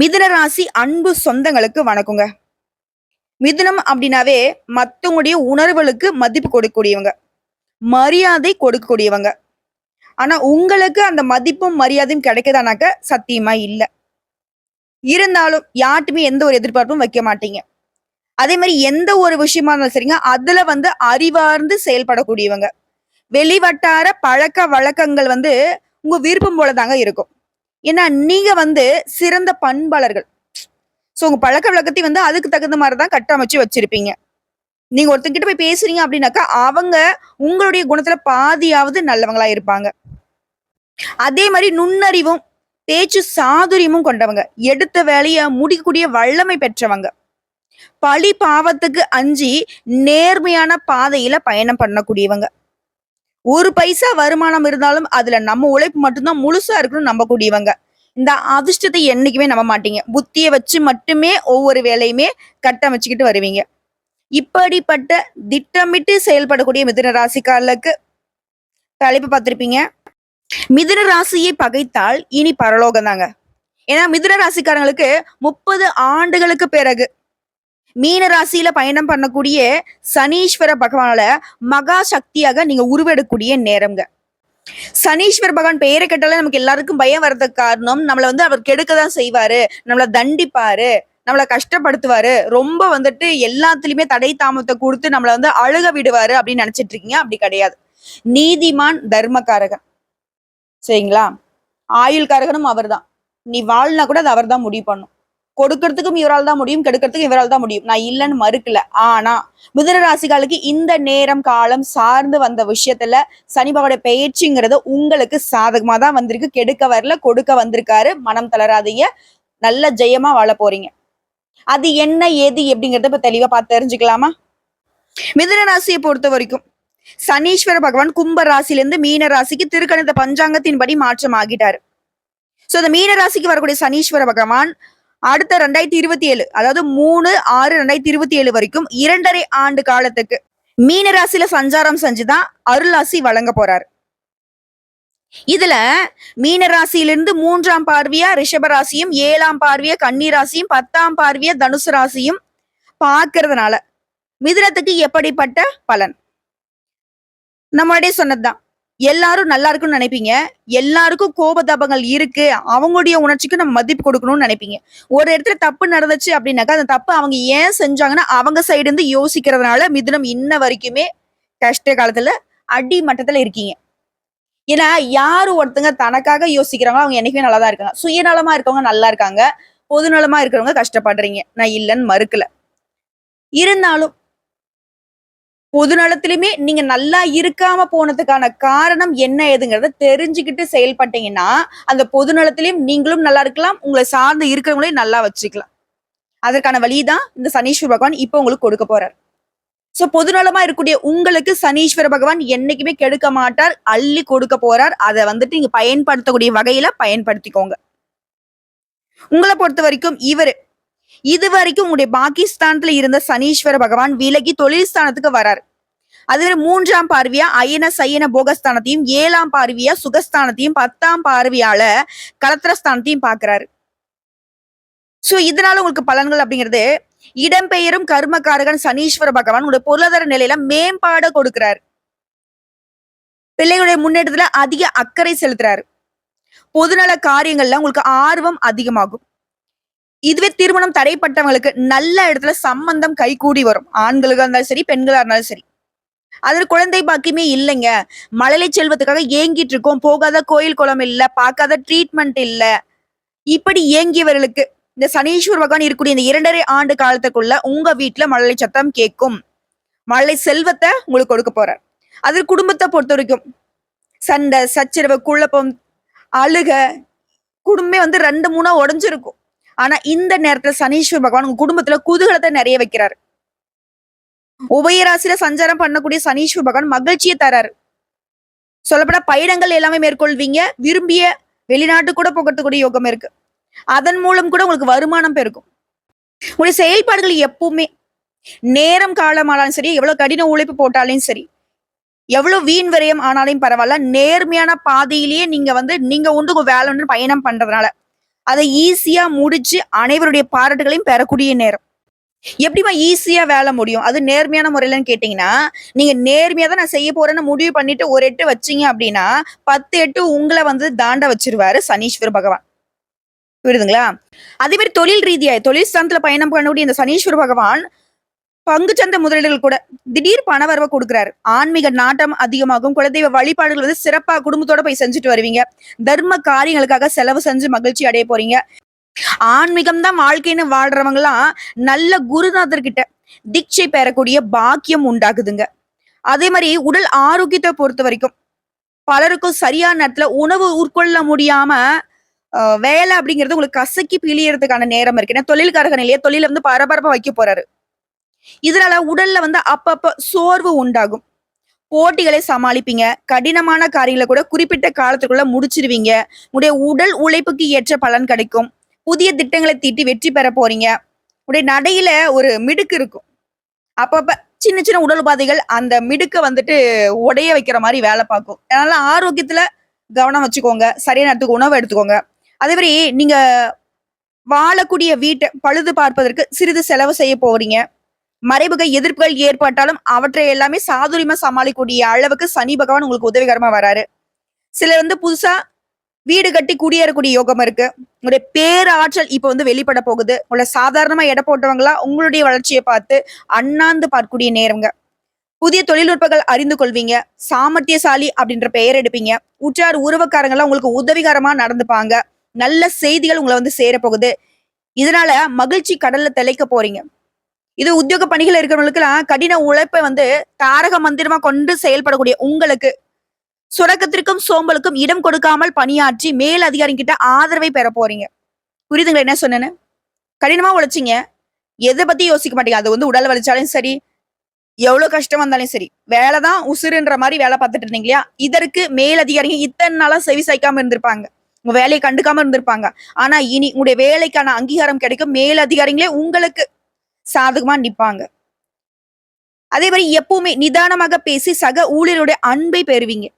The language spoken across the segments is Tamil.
மிதுன ராசி அன்பு சொந்தங்களுக்கு வணக்கங்க. மிதுனம் அப்படின்னாவே மத்தவங்களுடைய உணர்வுகளுக்கு மதிப்பு கொடுக்கக்கூடியவங்க. மரியாதை கொடுக்கக்கூடியவங்க. ஆனா உங்களுக்கு அந்த மதிப்பும், மரியாதையும் கிடைக்குதானாக்க சத்தியமா இல்ல. இருந்தாலும் யார்ட்டயுமே எந்த ஒரு எதிர்பார்ப்பும் வைக்க மாட்டீங்க. அதே மாரி எந்த ஒரு விஷயமா இருந்தாலும் சரிங்க, அதுல அறிவார்ந்து செயல்படக்கூடியவங்க. வெளிவட்டார பழக்க வழக்கங்கள் உங்க விருப்பம் போல தாங்க இருக்கும். ஏன்னா நீங்க சிறந்த பண்பாளர்கள். சோ உங்க பழக்கவழக்கத்தையும் அதுக்கு தகுந்த மாரி தான் கட்டமைச்சு வச்சிருப்பீங்க. நீங்க ஒருத்தர்கிட்ட போய் பேசுறீங்க அப்படின்னாக்கா, அவங்க உங்களுடைய குணத்துல பாதியாவது நல்லவங்களா இருப்பாங்க. அதே மாரி நுண்ணறிவும், பேச்சு சாதுரியமும் கொண்டவங்க. எடுத்த வேலைய முடிக்கக்கூடிய வல்லமை பெற்றவங்க. பழி பாவத்துக்கு அஞ்சி நேர்மையான பாதையில பயணம் பண்ணக்கூடியவங்க. ஒரு பைசா வருமானம் இருந்தாலும் அதுல நம்ம உழைப்பு மட்டும் தான் முழுசா இருக்குன்னு நம்பக்கூடியவங்க. இந்த அதிர்ஷ்டத்தை என்னைக்குமே நம்ப மாட்டீங்க. புத்திய வச்சு மட்டுமே ஒவ்வொரு வேலையுமே கட்டமைச்சுக்கிட்டு வருவீங்க. இப்படிப்பட்ட திட்டமிட்டு செயல்படக்கூடிய மிதுன ராசிக்காரர்களுக்கு தலைப்பு பார்த்திருப்பீங்க. மிதுன ராசியை பகைத்தால் இனி பரலோகம் தாங்க. ஏன்னா மிதுன ராசிக்காரங்களுக்கு 30 ஆண்டுகளுக்கு பிறகு மீன ராசியில பயணம் பண்ணக்கூடிய சனீஸ்வர பகவானால மகா சக்தியாக நீங்க உருவெடுக்கக்கூடிய நேரம்ங்க. சனீஸ்வர பகவான் பெயரை கேட்டாலே நமக்கு எல்லாருக்கும் பயம் வர்றதுக்கு காரணம் நம்மள அவர் கெடுக்கதான் செய்வாரு, நம்மள தண்டிப்பாரு, நம்மள கஷ்டப்படுத்துவாரு, ரொம்ப எல்லாத்துலயுமே தடை தாமத்தை கொடுத்து நம்மள அழுக விடுவாரு அப்படின்னு நினைச்சிட்டு இருக்கீங்க. அப்படி கிடையாது. நீதிமான் தர்மகாரகன், சரிங்களா? ஆயுள்காரகனும் அவர்தான். நீ வாழ்னா கூட அது அவர் தான் முடிவு பண்ணும். கொடுக்கறதுக்கும் இவரால் தான் முடியும், கெடுக்கிறதுக்கும் இவரால் தான் முடியும். நான் இல்லைன்னு மறுக்கல. ஆனா மிதுன ராசிகளுக்கு இந்த நேரம் காலம் சார்ந்து வந்த விஷயத்துல சனி பகவானுடைய பெயர்ச்சிங்கிறது உங்களுக்கு சாதகமா தான் வந்திருக்கு. கெடுக்க வரல, கொடுக்க வந்திருக்காரு. மனம் தளராதீங்க. நல்ல ஜெயமா வாழ போறீங்க. அது என்ன ஏது எப்படிங்கறத இப்ப தெளிவா பார்த்து தெரிஞ்சுக்கலாமா? மிதுன ராசியை பொறுத்த வரைக்கும் சனீஸ்வர பகவான் கும்ப ராசியிலிருந்து மீன ராசிக்கு திருக்கணித பஞ்சாங்கத்தின்படி மாற்றம் ஆகிட்டாரு. சோ இந்த மீன ராசிக்கு வரக்கூடிய சனீஸ்வர பகவான் அடுத்த 2027, அதாவது 3/6/2027 வரைக்கும் 2.5 ஆண்டு காலத்துக்கு மீன ராசியில சஞ்சாரம் செஞ்சுதான் அருளாசி வழங்க போறாரு. இதுல மீன ராசியிலிருந்து 3ஆம் பார்வையா ரிஷப ராசியும், 7ஆம் பார்வையா கன்னி ராசியும், 10ஆம் பார்வையா தனுசு ராசியும் பார்க்கறதுனால மிதுனத்துக்கு எப்படிப்பட்ட பலன்? நம்மளுடைய சொன்னதுதான். எல்லாரும் நல்லா இருக்குன்னு நினைப்பீங்க. எல்லாருக்கும் கோபதாபங்கள் இருக்கு. அவங்களுடைய உணர்ச்சிக்கு நம்ம மதிப்பு கொடுக்கணும்னு நினைப்பீங்க. ஒரு இடத்துல தப்பு நடந்துச்சு அப்படின்னாக்கா அந்த தப்பு அவங்க ஏன் செஞ்சாங்கன்னா அவங்க சைடு இருந்து யோசிக்கிறதுனால மிதுனம் இன்ன வரைக்குமே கஷ்ட காலத்துல அடி மட்டத்துல இருக்கீங்க. ஏன்னா யாரு ஒருத்தங்க தனக்காக யோசிக்கிறாங்களோ அவங்க என்னைக்குமே நல்லாதான் இருக்காங்க. சுயநலமா இருக்கவங்க நல்லா இருக்காங்க. பொதுநலமா இருக்கிறவங்க கஷ்டப்படுறீங்க. நான் இல்லைன்னு மறுக்கல. இருந்தாலும் பொது நலத்திலுமே நீங்க நல்லா இருக்காம போனதுக்கான காரணம் என்ன ஏதுங்கிறத தெரிஞ்சுக்கிட்டு செயல்பட்டீங்கன்னா அந்த பொது நலத்திலையும் நீங்களும் நல்லா இருக்கலாம், உங்களை சார்ந்து இருக்கிறவங்களையும் நல்லா வச்சுக்கலாம். அதற்கான வழிதான் இந்த சனீஸ்வர பகவான் இப்ப உங்களுக்கு கொடுக்க போறார். சோ பொதுநலமா இருக்கக்கூடிய உங்களுக்கு சனீஸ்வர பகவான் என்னைக்குமே கெடுக்க மாட்டார், அள்ளி கொடுக்க போறார். அதை நீங்க பயன்படுத்தக்கூடிய வகையில பயன்படுத்திக்கோங்க. உங்களை பொறுத்த வரைக்கும் இது வரைக்கும் உங்களுடைய பாகிஸ்தானத்துல இருந்த சனீஸ்வர பகவான் விலகி தொழில் ஸ்தானத்துக்கு வராரு. அதுவே 3ஆம் பார்வையா அயன சயன போகஸ்தானத்தையும், 7ஆம் பார்வையா சுகஸ்தானத்தையும், 10ஆம் பார்வையால கலத்திரஸ்தானத்தையும் பாக்குறாரு. சோ இதனால உங்களுக்கு பலன்கள் அப்படிங்கிறது இடம்பெயரும் கர்மகாரகன் சனீஸ்வர பகவான் உங்களுடைய பொருளாதார நிலையில மேம்பாடு கொடுக்கிறாரு. பிள்ளைகளுடைய முன்னேற்றத்துல அதிக அக்கறை செலுத்துறாரு. பொதுநல காரியங்கள்ல உங்களுக்கு ஆர்வம் அதிகமாகும். இதுவே திருமணம் தடைப்பட்டவங்களுக்கு நல்ல இடத்துல சம்பந்தம் கைகூடி வரும். ஆண்களுக்கு இருந்தாலும் சரி, பெண்களா இருந்தாலும் சரி. அதுல குழந்தை பாக்கியமே இல்லைங்க, மழலை செல்வத்துக்காக ஏங்கிட்டு இருக்கோம், போகாத கோயில் குளம் இல்ல, பார்க்காத ட்ரீட்மெண்ட் இல்ல, இப்படி ஏங்கியவர்களுக்கு இந்த சனீஸ்வர பகவான் இருக்கக்கூடிய இந்த 2.5 ஆண்டு காலத்துக்குள்ள உங்க வீட்டுல மழலை சத்தம் கேட்கும். மழலை செல்வத்தை உங்களுக்கு கொடுக்க போறார். அது குடும்பத்தை பொறுத்த வரைக்கும் சண்டை, சச்சரவு, குழப்பம், அழுக, குடும்பமே 2-3 உடைஞ்சிருக்கும். ஆனா இந்த நேரத்துல சனீஸ்வர பகவான் உங்க குடும்பத்துல குதூகலத்தை நிறைய வைக்கிறாரு. உபயராசியில சஞ்சாரம் பண்ணக்கூடிய சனீஸ்வர பகவான் மகிழ்ச்சியை தராரு. சொல்லப்பட பயணங்கள் எல்லாமே மேற்கொள்வீங்க. விரும்பிய வெளிநாட்டு கூட போகிறதுக்கூடிய யோகம் இருக்கு. அதன் மூலம் கூட உங்களுக்கு வருமானம் பெருக்கும். உங்களுடைய செயல்பாடுகள் எப்பவுமே நேரம் காலமானாலும் சரி, எவ்வளவு கடின உழைப்பு போட்டாலும் சரி, எவ்வளவு வீண் விரயம் ஆனாலும் பரவாயில்ல, நேர்மையான பாதையிலேயே நீங்க நீங்க உண்டு வேலை பயணம் பண்றதுனால அதை ஈஸியா முடிச்சு அனைவருடைய பாராட்டுகளையும் பெறக்கூடிய நேரம். எப்படிம்மா ஈஸியா வேலை முடியும்? அது நேர்மையான முறையிலன்னு கேட்டீங்கன்னா, நீங்க நேர்மையா தான் நான் செய்ய போறேன்னு முடிவு பண்ணிட்டு ஒரு எட்டு வச்சீங்க அப்படின்னா, 10 எட்டு உங்கள வந்து தாண்ட வச்சுருவாரு சனீஸ்வர பகவான். புரியுதுங்களா? அதே மாரி தொழில் ரீதியா தொழில் ஸ்தானத்துல பயணம் பண்ணக்கூடிய இந்த சனீஸ்வர பகவான், பங்குச்சந்தை முதலீடுகள் கூட திடீர் பணவரவ குடுக்குறாரு. ஆன்மீக நாட்டம் அதிகமாகும். குலதெய்வ வழிபாடுகள் வந்து சிறப்பா குடும்பத்தோட போய் செஞ்சுட்டு வருவீங்க. தர்ம காரியங்களுக்காக செலவு செஞ்சு மகிழ்ச்சி அடைய போறீங்க. ஆன்மீகம் தான் வாழ்க்கைன்னு வாழ்றவங்கலாம் நல்ல குருநாதர்கிட்ட தீட்சை பெறக்கூடிய பாக்கியம் உண்டாகுதுங்க. அதே மாரி உடல் ஆரோக்கியத்த பொறுத்தவரைக்கும், பலருக்கும் சரியான நேரத்துல உணவு உட்கொள்ள முடியாம வேலை அப்படிங்கிறது உங்களுக்கு கசக்கி பிழியறதுக்கான நேரம் இருக்கு. ஏன்னா தொழில்காரக நிலைய தொழில வந்து பரபரப்பா வைக்க போறாரு. இதனால உடல்ல வந்து அப்பப்ப சோர்வு உண்டாகும். போட்டிகளை சமாளிப்பீங்க. கடினமான காரியங்கள கூட குறிப்பிட்ட காலத்துக்குள்ள முடிச்சிருவீங்க. உங்களுடைய உடல் உழைப்புக்கு ஏற்ற பலன் கிடைக்கும். புதிய திட்டங்களை தீட்டி வெற்றி பெற போறீங்க. உங்களுடைய நடையில ஒரு மிடுக்கு இருக்கும். அப்பப்ப சின்ன சின்ன உடல் உபாதைகள் அந்த மிடுக்க வந்துட்டு உடைய வைக்கிற மாரி வேலை பார்க்கும். அதனால ஆரோக்கியத்துல கவனம் வச்சுக்கோங்க. சரியான நேரத்துக்கு உணவு எடுத்துக்கோங்க. அதே மாரி நீங்க வாழக்கூடிய வீட்ட பழுது பார்ப்பதற்கு சிறிது செலவு செய்ய போறீங்க. மறைமுக எதிர்ப்புகள் ஏற்பட்டாலும் அவற்றை எல்லாமே சாதுரியமா சமாளிக்கக்கூடிய அளவுக்கு சனி பகவான் உங்களுக்கு உதவிகரமா வராரு. சிலர் வந்து புதுசா வீடு கட்டி குடியேறக்கூடிய யோகம் இருக்கு. உங்களுடைய பேராற்றல் இப்ப வந்து வெளிப்பட போகுது. உங்களை சாதாரணமா எடை போட்டவங்களா உங்களுடைய வளர்ச்சியை பார்த்து அண்ணாந்து பார்க்கக்கூடிய நேரங்க. புதிய தொழில்நுட்பங்கள் அறிந்து கொள்வீங்க. சாமர்த்தியசாலி அப்படின்ற பெயர் எடுப்பீங்க. உற்றார் உறவுக்காரங்களாம் உங்களுக்கு உதவிகரமா நடந்துப்பாங்க. நல்ல செய்திகள் உங்களை வந்து சேரப்போகுது. இதனால மகிழ்ச்சி கடல்ல திளைக்க போறீங்க. இது உத்தியோக பணிகள் இருக்கிறவங்களுக்குலாம் கடின உழைப்பை வந்து தாரக மந்திரமா கொண்டு செயல்படக்கூடிய உங்களுக்கு சுரக்கத்திற்கும் சோம்பலுக்கும் இடம் கொடுக்காமல் பணியாற்றி மேல் அதிகாரிகிட்ட ஆதரவை பெற போறீங்க. புரியுதுங்களா என்ன சொன்னேன்னு? கடினமா உழைச்சீங்க. எதை பத்தி யோசிக்க மாட்டீங்க. அது வந்து உடல் வலிச்சாலும் சரி, எவ்வளவு கஷ்டம் வந்தாலும் சரி, வேலைதான் உசுருன்ற மாதிரி வேலை பார்த்துட்டு இருந்தீங்க இல்லையா? இதற்கு மேல் அதிகாரிங்க இத்தனை நாளா செவி சாய்க்காம இருந்திருப்பாங்க. உங்க வேலையை கண்டுக்காம இருந்திருப்பாங்க. ஆனா இனி உங்களுடைய வேலைக்கான அங்கீகாரம் கிடைக்கும். மேல் அதிகாரிங்களே உங்களுக்கு சாதகமா நிப்பாங்க. அதே மாதிரி எப்பவுமே நிதானமாக பேசி சக ஊழியருடைய அன்பை பெறுவீங்க.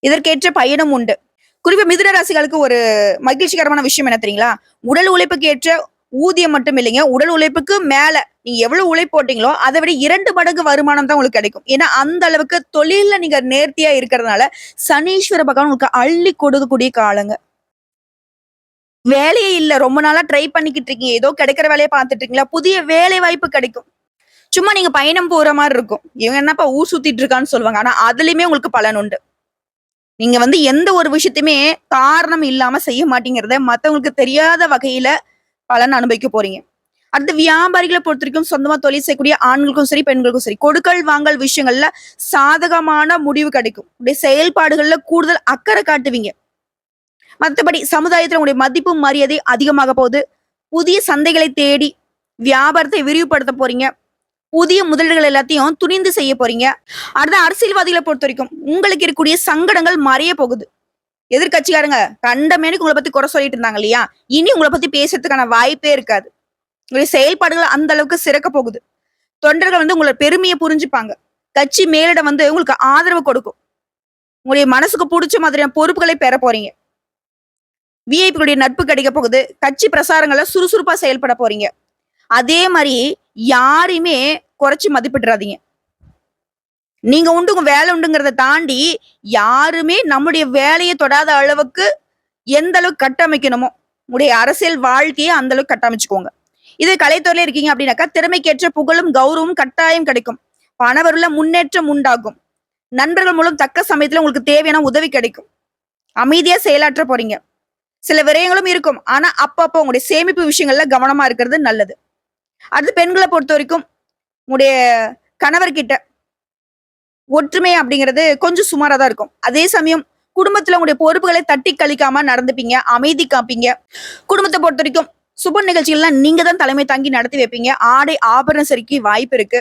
இதற்கேற்ற பயணம் உண்டு. குறிப்பா மிதுன ராசிகளுக்கு ஒரு மகிழ்ச்சிகரமான விஷயம் என்ன தெரியுங்களா? உடல் உழைப்புக்கு ஏற்ற ஊதியம் மட்டும் இல்லைங்க. உடல் உழைப்புக்கு மேல நீங்க எவ்வளவு உழைப்பு போட்டீங்களோ அதை விட 2 மடங்கு வருமானம் தான் உங்களுக்கு கிடைக்கும். ஏன்னா அந்த அளவுக்கு தொழில்ல நீங்க நேர்த்தியா இருக்கிறதுனால சனீஸ்வர பகவான் உங்களுக்கு அள்ளி கொடுக்கக்கூடிய காலங்க. வேலையே இல்ல. ரொம்ப நாளா ட்ரை பண்ணிக்கிட்டு இருக்கீங்க. ஏதோ கிடைக்கிற வேலையை பார்த்துட்டு இருக்கீங்களா? புதிய வேலை வாய்ப்பு கிடைக்கும். சும்மா நீங்க பயணம் போற மாதிரி இருக்கும். இவங்க என்னப்பா ஊர் சுத்திட்டு இருக்கான்னு சொல்லுவாங்க. ஆனா அதுலயுமே உங்களுக்கு பலன் உண்டு. நீங்க வந்து எந்த ஒரு விஷயத்தையுமே காரணம் இல்லாம செய்ய மாட்டீங்கிறத மத்தவங்களுக்கு தெரியாத வகையில பலன் அனுபவிக்க போறீங்க. அடுத்து வியாபாரிகளை பொறுத்த வரைக்கும் சொந்தமா தொழில் செய்யக்கூடிய ஆண்களுக்கும் சரி பெண்களுக்கும் சரி கொடுக்கல் வாங்கல் விஷயங்கள்ல சாதகமான முடிவு கிடைக்கும். உடைய செயல்பாடுகள்ல கூடுதல் அக்கறை காட்டுவீங்க. மற்றபடி சமுதாயத்துல உங்களுடைய மதிப்பு மரியாதை அதிகமாக போகுது. புதிய சந்தைகளை தேடி வியாபாரத்தை விரிவுபடுத்த போறீங்க. புதிய முதலீடுகள் எல்லாத்தையும் துணிந்து செய்ய போறீங்க. அடுத்த அரசியல்வாதிகளை பொறுத்த வரைக்கும் உங்களுக்கு இருக்கக்கூடிய சங்கடங்கள் மறைய போகுது. எதிர்கட்சிக்காரங்க கண்டமேனுக்கு உங்களை பத்தி குறை சொல்லிட்டு இருந்தாங்க இல்லையா? இனி உங்களை பத்தி பேசுறதுக்கான வாய்ப்பே இருக்காது. உங்களுடைய செயல்பாடுகள் அந்த அளவுக்கு சிறக்க போகுது. தொண்டர்கள் வந்து உங்களோட பெருமையை புரிஞ்சுப்பாங்க. கட்சி மேலிடம் வந்து உங்களுக்கு ஆதரவு கொடுக்கும். உங்களுடைய மனசுக்கு பிடிச்ச மாதிரியான பொறுப்புகளை பெற போறீங்க. விஐபிகளுடைய நட்பு கிடைக்க போகுது. கட்சி பிரசாரங்களை சுறுசுறுப்பா செயல்பட போறீங்க. அதே மாதிரி யாரையுமே குறைச்சு மதிப்பிடுறாதீங்க. நீங்க உண்டு உங்க வேலை உண்டுங்கிறத தாண்டி யாருமே நம்முடைய வேலையை தொடாத அளவுக்கு எந்த அளவுக்கு கட்டமைக்கணுமோ உங்களுடைய அரசியல் வாழ்க்கையை அந்த அளவுக்கு கட்டமைச்சுக்கோங்க. இது கலைத்துறையில இருக்கீங்க அப்படின்னாக்கா திறமைக்கேற்ற புகழும் கௌரவம் கட்டாயம் கிடைக்கும். பணவருள்ள முன்னேற்றம் உண்டாகும். நண்பர்கள் மூலம் தக்க சமயத்துல உங்களுக்கு தேவையான உதவி கிடைக்கும். அமைதியா செயலாற்ற போறீங்க. சில விரயங்களும் இருக்கும். ஆனா அப்பப்போ உங்களுடைய சேமிப்பு விஷயங்கள்ல கவனமா இருக்கிறது நல்லது. அடுத்து பெண்களை பொறுத்த வரைக்கும் உங்களுடைய கணவர்கிட்ட ஒற்றுமை அப்படிங்கிறது கொஞ்சம் சுமாரா தான் இருக்கும். அதே சமயம் குடும்பத்துல உங்களுடைய பொறுப்புகளை தட்டி கழிக்காம நடந்துப்பீங்க. அமைதி காப்பீங்க. குடும்பத்தை பொறுத்த வரைக்கும் சுப நிகழ்ச்சிகள்லாம் நீங்க தான் தலைமை தாங்கி நடத்தி வைப்பீங்க. ஆடை ஆபரண சரிக்கு வாய்ப்பு இருக்கு.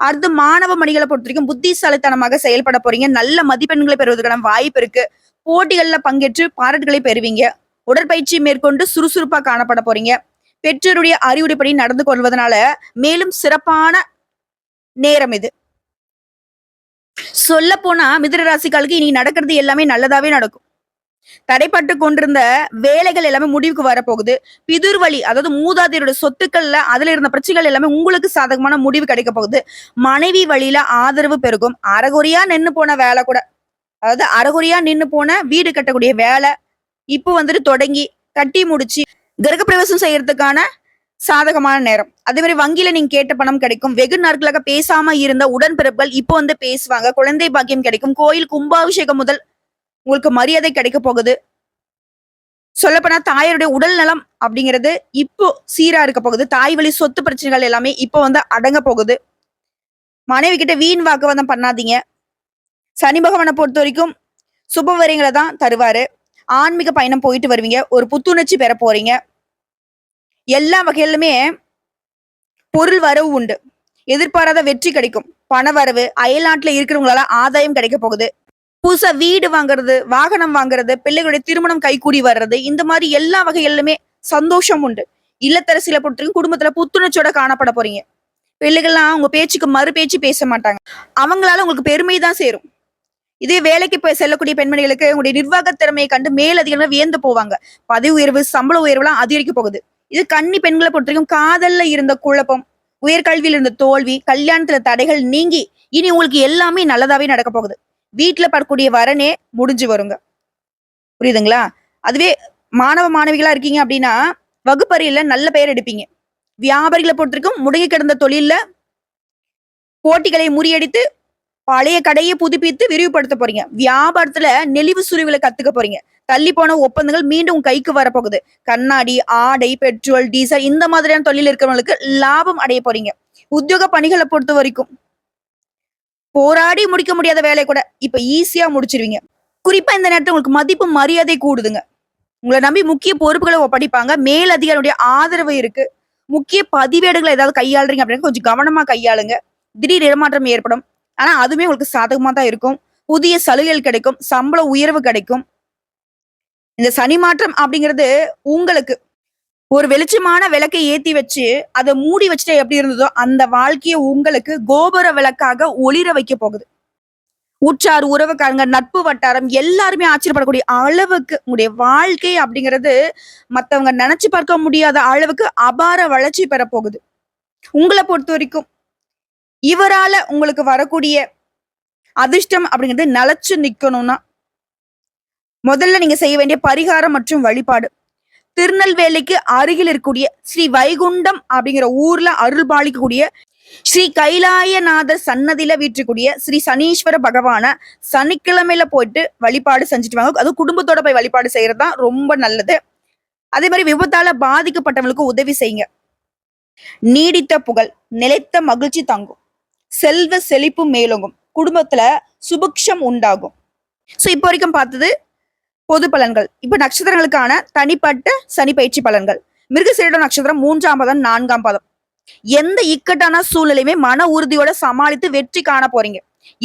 அடுத்து மாணவ மணிகளை பொறுத்த வரைக்கும் புத்திசாலித்தனமாக செயல்பட போறீங்க. நல்ல மதிப்பெண்களை பெறுவதற்கான வாய்ப்பு இருக்கு. போட்டிகள்ல பங்கேற்று பாராட்டுகளை பெறுவீங்க. உடற்பயிற்சி மேற்கொண்டு சுறுசுறுப்பா காணப்பட போறீங்க. பெற்றோருடைய அறிவுரைப்படி நடந்து கொள்வதனால மேலும் சிறப்பான நேரம் இது. சொல்ல போனா மிதுன ராசிக்காலுக்கு இனி நடக்கிறது எல்லாமே நல்லதாவே நடக்கும். தடைப்பட்டு கொண்டிருந்த வேலைகள் எல்லாமே முடிவுக்கு வரப்போகுது. பிதுர் வழி, அதாவது மூதாதையரோட சொத்துக்கள்ல அதுல இருந்த பிரச்சனைகள் எல்லாமே உங்களுக்கு சாதகமான முடிவு கிடைக்க போகுது. மனைவி வழியில ஆதரவு பெருகும். அரைகுறையா நின்னு போன வேலை கூட, அதாவது அரைகுறையா நின்னு போன வீடு கட்டக்கூடிய வேலை, இப்போ வந்துட்டு தொடங்கி கட்டி முடிச்சு கிரகப்பிரவேசம் செய்யறதுக்கான சாதகமான நேரம். அதே மாதிரி வங்கியில நீங்க கேட்ட பணம் கிடைக்கும். வெகு நாட்களாக பேசாம இருந்த உடன்பிறப்புகள் இப்போ வந்து பேசுவாங்க. குழந்தை பாக்கியம் கிடைக்கும். கோயில் கும்பாபிஷேகம் முதல் உங்களுக்கு மரியாதை கிடைக்க போகுது. சொல்லப்போனா தாயாருடைய உடல் நலம் அப்படிங்கிறது இப்போ சீரா இருக்க போகுது. தாய் வழி சொத்து பிரச்சனைகள் எல்லாமே இப்போ வந்து அடங்க போகுது. மனைவி கிட்ட வீண் வாக்குவாதம் பண்ணாதீங்க. சனி பகவானை பொறுத்த வரைக்கும் சுபவரியங்களை தான் தருவாரு. ஆன்மீக பயணம் போயிட்டு வருவீங்க. ஒரு புத்துணர்ச்சி பெற போறீங்க. எல்லா வகையிலுமே பொருள் வரவு உண்டு. எதிர்பாராத வெற்றி கிடைக்கும். பண வரவு, அயல்நாட்டுல இருக்கிறவங்களால ஆதாயம் கிடைக்க போகுது. புதுசா வீடு வாங்குறது, வாகனம் வாங்குறது, பிள்ளைகளுடைய திருமணம் கைகூடி வர்றது, இந்த மாதிரி எல்லா வகைகளிலுமே சந்தோஷம் உண்டு. இல்லத்தரசில பொறுத்தவரைக்கும் குடும்பத்துல புத்துணர்ச்சியோட காணப்பட போறீங்க. பிள்ளைகள்லாம் உங்க பேச்சுக்கு மறு பேச்சு பேச மாட்டாங்க. அவங்களால உங்களுக்கு பெருமை தான் சேரும். இதே வேலைக்கு போய் செல்லக்கூடிய பெண்மணிகளுக்கு உங்களுடைய நிர்வாக திறமையை கண்டு மேலதிகமா வியந்து போவாங்க. பதவி உயர்வு, சம்பள உயர்வுலாம் அதிகரிக்க போகுது. இது கன்னி பெண்களை பொறுத்த வரைக்கும் காதல்ல இருந்த குழப்பம், உயர்கல்வியில் இருந்த தோல்வி, கல்யாணத்துல தடைகள் நீங்கி இனி உங்களுக்கு எல்லாமே நல்லதாவே நடக்க போகுது. வீட்டுல படக்கூடிய வரனே முடிஞ்சு வருங்க. புரியுதுங்களா? அதுவே மாணவ மாணவிகளா இருக்கீங்க அப்படின்னா வகுப்பறையில நல்ல பெயர் எடுப்பீங்க. வியாபாரிகளை பொறுத்த வரைக்கும் முடங்கி கிடந்த தொழில்ல போட்டிகளை முறியடித்து பழைய கடையை புதுப்பித்து விரிவுபடுத்த போறீங்க. வியாபாரத்துல நெளிவு சுழிவுல கத்துக்க போறீங்க. தள்ளி போன ஒப்பந்தங்கள் மீண்டும் உங்க கைக்கு வரப்போகுது. கண்ணாடி, ஆடை, பெட்ரோல், டீசல் இந்த மாதிரியான தொழில் இருக்கிறவங்களுக்கு லாபம் அடைய போறீங்க. உத்தியோக பணிகளை பொறுத்த வரைக்கும் போராடி முடிக்க முடியாத வேலையை கூட இப்ப ஈஸியா முடிச்சிருவீங்க. குறிப்பா இந்த நேரத்துல உங்களுக்கு மதிப்பு மரியாதை கூடுதுங்க. உங்களை நம்பி முக்கிய பொறுப்புகளை ஒப்படைப்பாங்க. மேலதிகாரியுடைய ஆதரவு இருக்கு. முக்கிய பதிவேடுகளை ஏதாவது கையாளுறீங்க அப்படின்னா கொஞ்சம் கவனமா கையாளுங்க. திடீர் இடமாற்றம் ஏற்படும். ஆனா அதுவுமே உங்களுக்கு சாதகமா தான் இருக்கும். புதிய சலுகைகள் கிடைக்கும். சம்பள உயர்வு கிடைக்கும். இந்த சனி மாற்றம் அப்படிங்கிறது உங்களுக்கு ஒரு வெளிச்சமான விளக்கை ஏத்தி வச்சு அதை மூடி வச்சுட்டு எப்படி இருந்ததோ அந்த வாழ்க்கையை உங்களுக்கு கோபுர விளக்காக ஒளிர வைக்க போகுது. உற்றார் உறவுக்காரங்க, நட்பு வட்டாரம் எல்லாருமே ஆச்சரியப்படக்கூடிய அளவுக்கு உங்களுடைய வாழ்க்கை அப்படிங்கிறது மத்தவங்க நினைச்சு பார்க்க முடியாத அளவுக்கு அபார வளர்ச்சி பெற போகுது. உங்களை பொறுத்த வரைக்கும் இவரால உங்களுக்கு வரக்கூடிய அதிர்ஷ்டம் அப்படிங்கிறது நிலைச்சு நிக்கணும்னா முதல்ல நீங்க செய்ய வேண்டிய பரிகாரம் மற்றும் வழிபாடு. திருநெல்வேலிக்கு அருகில் இருக்கக்கூடிய ஸ்ரீ வைகுண்டம் அப்படிங்கிற ஊர்ல அருள் பாலிக்கக்கூடிய ஸ்ரீ கைலாயநாதர் சன்னதியில வீற்றக்கூடிய ஸ்ரீ சனீஸ்வர பகவான சனிக்கிழமையில போயிட்டு வழிபாடு செஞ்சுட்டு வாங்க. அது குடும்பத்தோட போய் வழிபாடு செய்யறதுதான் ரொம்ப நல்லது. அதே மாதிரி விபத்தால பாதிக்கப்பட்டவங்களுக்கு உதவி செய்யுங்க. நீடித்த புகழ், நிலைத்த மகிழ்ச்சி தங்கும். செல்வ செழிப்பு மேலோங்கும். குடும்பத்துல சுபிக்ஷம் உண்டாகும். சோ இப்போ வரைக்கும் பார்த்தது பொது பலன்கள். இப்ப நட்சத்திரங்களுக்கான தனிப்பட்ட சனி பயிற்சி பலன்கள். மிருகசீரிட நட்சத்திரம் 3ஆம் பாதம், 4ஆம் பாதம். எந்த இக்கட்டான சூழ்நிலையுமே மன உறுதியோட சமாளித்து வெற்றி காண போறீங்க.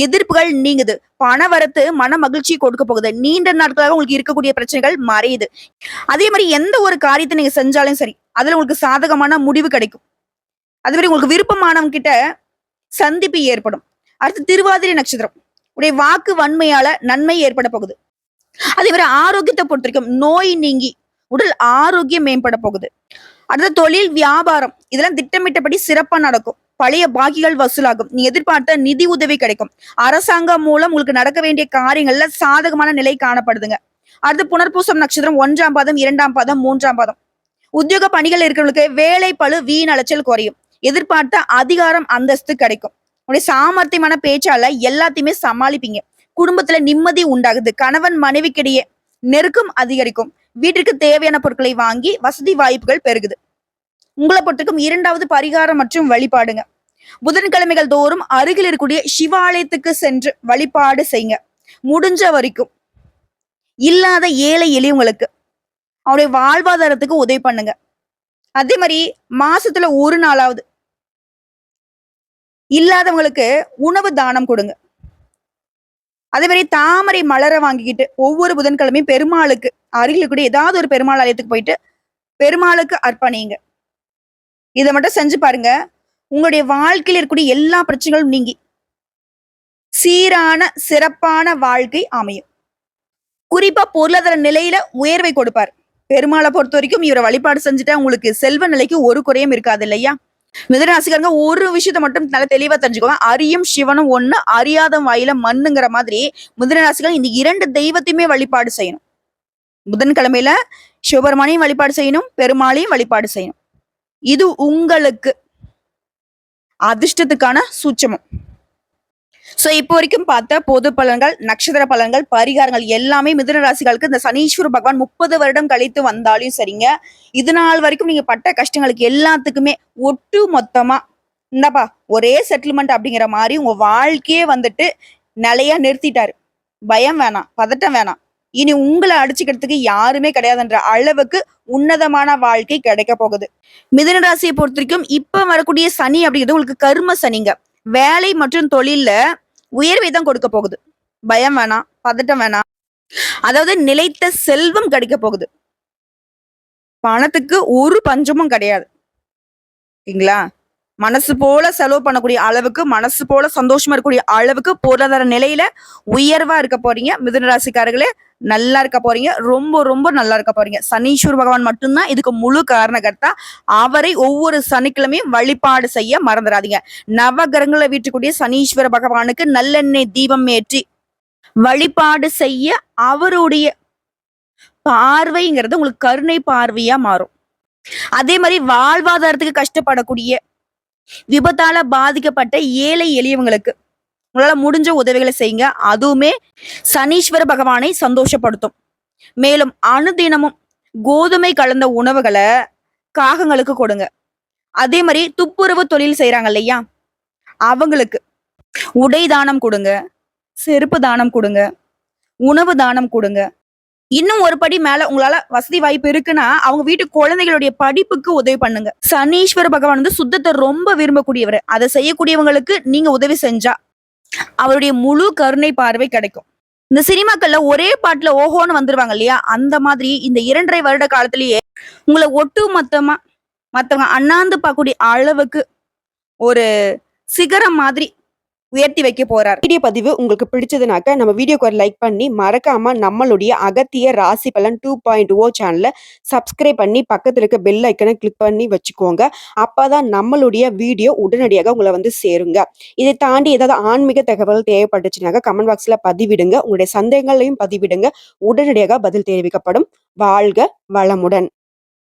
எதிர்ப்புகள் நீங்குது. பண வரத்து மன மகிழ்ச்சி கொடுக்க போகுது. நீண்ட நாட்களாக உங்களுக்கு இருக்கக்கூடிய பிரச்சனைகள் மறையுது. அதே மாதிரி எந்த ஒரு காரியத்தை நீங்க செஞ்சாலும் சரி அதுல உங்களுக்கு சாதகமான முடிவு கிடைக்கும். அதே மாதிரி உங்களுக்கு விருப்பமானவங்க கிட்ட சந்திப்பு ஏற்படும். அடுத்து திருவாதிரை நட்சத்திரம். உடைய வாக்கு வன்மையால நன்மை ஏற்பட போகுது. அதே மாதிரி ஆரோக்கியத்தை பொறுத்த வரைக்கும் நோய் நீங்கி உடல் ஆரோக்கியம் மேம்பட போகுது. அடுத்த தொழில், வியாபாரம் இதெல்லாம் திட்டமிட்டபடி சிறப்பா நடக்கும். பழைய பாக்கிகள் வசூலாகும். நீ எதிர்பார்த்த நிதி உதவி கிடைக்கும். அரசாங்கம் மூலம் உங்களுக்கு நடக்க வேண்டிய காரியங்கள்ல சாதகமான நிலை காணப்படுதுங்க. அடுத்து புனர்பூசம் நட்சத்திரம் 1ஆம் பாதம், 2ஆம் பாதம், 3ஆம் பாதம். உத்தியோக பணிகள் இருக்கிறவங்களுக்கு வேலை பளு, வீண் அலைச்சல் குறையும். எதிர்பார்த்த அதிகாரம், அந்தஸ்து கிடைக்கும். உடைய சாமர்த்தியமான பேச்சால எல்லாத்தையுமே சமாளிப்பீங்க. குடும்பத்துல நிம்மதி உண்டாகுது. கணவன் மனைவிக்கிடையே நெருக்கம் அதிகரிக்கும். வீட்டிற்கு தேவையான பொருட்களை வாங்கி வசதி வாய்ப்புகள் பெருகுது. உங்களை பொறுத்தவரைக்கும் 2வது பரிகாரம் மற்றும் வழிபாடுங்க. புதன்கிழமைகள் தோறும் அருகில் இருக்கக்கூடிய சிவாலயத்துக்கு சென்று வழிபாடு செய்யுங்க. முடிஞ்ச வரைக்கும் இல்லாத ஏழை எளியவங்களுக்கு அவருடைய வாழ்வாதாரத்துக்கு உதவி பண்ணுங்க. அதே மாதிரி மாசத்துல ஒரு நாளாவது இல்லாதவங்களுக்கு உணவு தானம் கொடுங்க. அதே மாதிரி தாமரை மலரை வாங்கிக்கிட்டு ஒவ்வொரு புதன்கிழமையும் பெருமாளுக்கு அருகில் கூட ஏதாவது ஒரு பெருமாள் ஆலயத்துக்கு போயிட்டு பெருமாளுக்கு அர்ப்பணிங்க. இதை மட்டும் செஞ்சு பாருங்க. உங்களுடைய வாழ்க்கையில் இருக்கக்கூடிய எல்லா பிரச்சனைகளும் நீங்கி சீரான சிறப்பான வாழ்க்கை அமையும். குறிப்பா பொருளாதார நிலையில உயர்வை கொடுப்பார். பெருமாளை பொறுத்த வரைக்கும் இவரை வழிபாடு செஞ்சுட்டா உங்களுக்கு செல்வ நிலைக்கு ஒரு குறையும் இருக்காது இல்லையா? மிதுன ராசிக்காரங்க ஒரு விஷயத்த மட்டும் நல்லா தெளிவா தெரிஞ்சுக்கோங்க. அரியும் சிவனும் ஒண்ணு, அறியாத வாயில மண்ணுங்கிற மாதிரி மிதுன ராசிக்காரங்க இந்த 2 தெய்வத்தையுமே வழிபாடு செய்யணும். புதன்கிழமையில சிவபெருமானையும் வழிபாடு செய்யணும், பெருமாளையும் வழிபாடு செய்யணும். இது உங்களுக்கு அதிர்ஷ்டத்துக்கான சூட்சமம். சோ இப்போ வரைக்கும் பார்த்த பொது பலன்கள், நட்சத்திர பலன்கள், பரிகாரங்கள் எல்லாமே மிதுன ராசிகளுக்கு இந்த சனீஸ்வர பகவான் 30 வருடம் கழித்து வந்தாலும் சரிங்க, இது நாள் வரைக்கும் நீங்க பட்ட கஷ்டங்களுக்கு எல்லாத்துக்குமே ஒட்டு மொத்தமா இந்தாப்பா ஒரே செட்டில்மெண்ட் அப்படிங்கிற மாதிரி உங்க வாழ்க்கையே வந்துட்டு நிலையா நிறுத்திட்டாரு. பயம் வேணாம், பதட்டம் வேணாம். இனி உங்களை அடிச்சுக்கிறதுக்கு யாருமே கிடையாதுன்ற அளவுக்கு உன்னதமான வாழ்க்கை கிடைக்க போகுது. மிதுன ராசியை பொறுத்த வரைக்கும் இப்ப வரக்கூடிய சனி அப்படிங்கிறது உங்களுக்கு கர்ம சனிங்க. வேலை மற்றும் தொழில்ல உயர்வை தான் கொடுக்க போகுது. பயம் வேணாம், பதட்டம் வேணாம். அதாவது நிலைத்த செல்வம் கிடைக்க போகுது. பணத்துக்கு ஒரு பஞ்சமும் கிடையாது. சரிங்களா? மனசு போல செலவு பண்ணக்கூடிய அளவுக்கு, மனசு போல சந்தோஷமா இருக்கக்கூடிய அளவுக்கு பொருளாதார நிலையில உயர்வா இருக்க போறீங்க. மிதுன ராசிக்காரர்களே நல்லா இருக்க போறீங்க. ரொம்ப ரொம்ப நல்லா இருக்க போறீங்க. சனீஸ்வர பகவான் மட்டும்தான் இதுக்கு முழு காரணகர்த்தா. அவரை ஒவ்வொரு சனிக்கிழமையும் வழிபாடு செய்ய மறந்துடாதீங்க. நவகிரகங்களை வீட்டுக்கூடிய சனீஸ்வர பகவானுக்கு நல்லெண்ணெய் தீபம் ஏற்றி வழிபாடு செய்ய அவருடைய பார்வைங்கிறது உங்களுக்கு கருணை பார்வையா மாறும். அதே மாதிரி வாழ்வாதாரத்துக்கு கஷ்டப்படக்கூடிய விபத்தால பாதிக்கப்பட்ட ஏழை எளியவங்களுக்கு உங்களால முடிஞ்ச உதவிகளை செய்யுங்க. அதுவுமே சனீஸ்வர பகவானை சந்தோஷப்படுத்தும். மேலும் அனுதினமும் கோதுமை கலந்த உணவுகளை காகங்களுக்கு கொடுங்க. அதே மாதிரி துப்புரவு தொழில் செய்யறாங்க இல்லையா, அவங்களுக்கு உடை தானம் கொடுங்க, செருப்பு தானம் கொடுங்க, உணவு தானம் கொடுங்க. இன்னும் ஒரு படி மேல உங்களால வசதி வாய்ப்பு இருக்குன்னா அவங்க வீட்டு குழந்தைகளுடைய படிப்புக்கு உதவி பண்ணுங்க. சனீஸ்வர பகவான் வந்து சுத்தத்தை ரொம்ப விரும்பக்கூடியவர். அதை செய்யக்கூடியவங்களுக்கு நீங்க உதவி செஞ்சா அவருடைய முழு கருணை பார்வை கிடைக்கும். இந்த சினிமாக்கள்ல ஒரே பாட்டுல ஓஹோன்னு வந்துருவாங்க இல்லையா, அந்த மாதிரி இந்த 2.5 வருட காலத்திலேயே உங்களை ஒட்டு மத்தவங்க அண்ணாந்து பார்க்கக்கூடிய அளவுக்கு ஒரு சிகரம் மாதிரி உயர்த்தி வைக்க போறார். வீடியோ பதிவு உங்களுக்கு பிடிச்சதுனாக்க நம்ம வீடியோக்கு ஒரு லைக் பண்ணி மறக்காம நம்மளுடைய அகத்திய ராசி பலன் 2.0 சேனலை சப்ஸ்கிரைப் பண்ணி பக்கத்துல இருக்க பெல் ஐக்கனை கிளிக் பண்ணி வச்சுக்கோங்க. அப்பதான் நம்மளுடைய வீடியோ உடனடியாக உங்களை வந்து சேருங்க. இதை தாண்டி ஏதாவது ஆன்மீக தகவல் தேவைப்பட்டுச்சுனாக்க கமெண்ட் பாக்ஸ்ல பதிவிடுங்க. உங்களுடைய சந்தேகங்களையும் பதிவிடுங்க. உடனடியாக பதில் தெரிவிக்கப்படும். வாழ்க வளமுடன்.